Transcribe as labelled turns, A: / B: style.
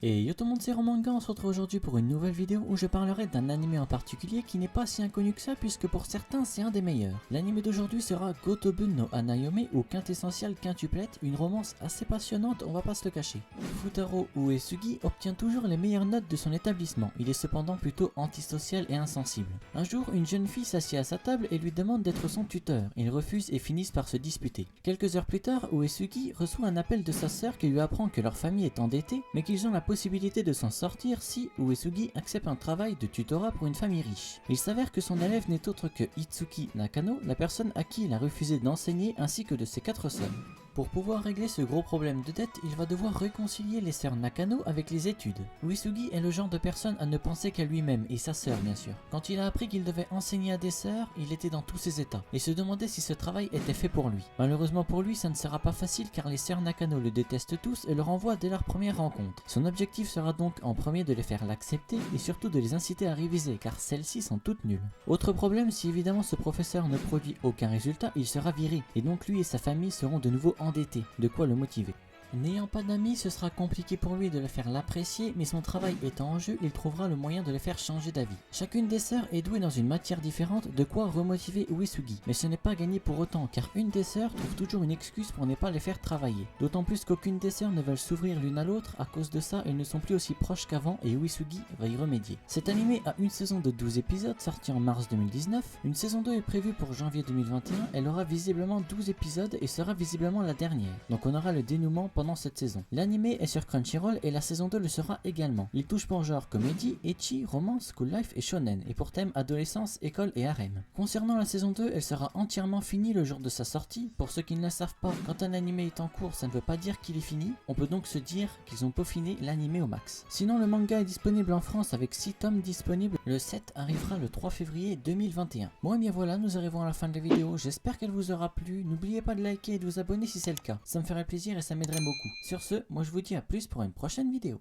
A: Et yo tout le monde, c'est Romanga, on se retrouve aujourd'hui pour une nouvelle vidéo où je parlerai d'un anime en particulier qui n'est pas si inconnu que ça puisque pour certains c'est un des meilleurs. L'anime d'aujourd'hui sera Gotobun no Hanayome ou Quintessential Quintuplette, une romance assez passionnante, on va pas se le cacher. Futaro Uesugi obtient toujours les meilleures notes de son établissement, il est cependant plutôt antisocial et insensible. Un jour, une jeune fille s'assied à sa table et lui demande d'être son tuteur, il refuse et finissent par se disputer. Quelques heures plus tard, Uesugi reçoit un appel de sa sœur qui lui apprend que leur famille est endettée mais qu'ils ont la possibilité de s'en sortir si Uesugi accepte un travail de tutorat pour une famille riche. Il s'avère que son élève n'est autre que Itsuki Nakano, la personne à qui il a refusé d'enseigner ainsi que de ses 4 sœurs. Pour pouvoir régler ce gros problème de dette, il va devoir réconcilier les sœurs Nakano avec les études. Uesugi est le genre de personne à ne penser qu'à lui-même et sa sœur bien sûr. Quand il a appris qu'il devait enseigner à des sœurs, il était dans tous ses états et se demandait si ce travail était fait pour lui. Malheureusement pour lui, ça ne sera pas facile car les sœurs Nakano le détestent tous et le renvoient dès leur première rencontre. Son objectif sera donc en premier de les faire l'accepter et surtout de les inciter à réviser car celles-ci sont toutes nulles. Autre problème, si évidemment ce professeur ne produit aucun résultat, il sera viré et donc lui et sa famille seront de nouveau endettés, de quoi le motiver. N'ayant pas d'amis, ce sera compliqué pour lui de le faire l'apprécier, mais son travail étant en jeu, il trouvera le moyen de les faire changer d'avis. Chacune des sœurs est douée dans une matière différente, de quoi remotiver Uesugi. Mais ce n'est pas gagné pour autant, car une des sœurs trouve toujours une excuse pour ne pas les faire travailler. D'autant plus qu'aucune des sœurs ne veulent s'ouvrir l'une à l'autre, à cause de ça, elles ne sont plus aussi proches qu'avant et Uesugi va y remédier. Cet animé a une saison de 12 épisodes, sorti en mars 2019. Une saison 2 est prévue pour janvier 2021, elle aura visiblement 12 épisodes et sera visiblement la dernière. Donc on aura le dénouement pendant cette saison. L'anime est sur Crunchyroll et la saison 2 le sera également. Il touche pour genre comédie, ecchi, romance, school life et shonen et pour thème adolescence, école et harem. Concernant la saison 2, elle sera entièrement finie le jour de sa sortie. Pour ceux qui ne le savent pas, quand un anime est en cours, ça ne veut pas dire qu'il est fini. On peut donc se dire qu'ils ont peaufiné l'anime au max. Sinon, le manga est disponible en France avec 6 tomes disponibles. Le 7 arrivera le 3 février 2021. Bon et bien voilà, nous arrivons à la fin de la vidéo. J'espère qu'elle vous aura plu. N'oubliez pas de liker et de vous abonner si c'est le cas. Ça me ferait plaisir et ça m'aiderait beaucoup. Sur ce, moi je vous dis à plus pour une prochaine vidéo.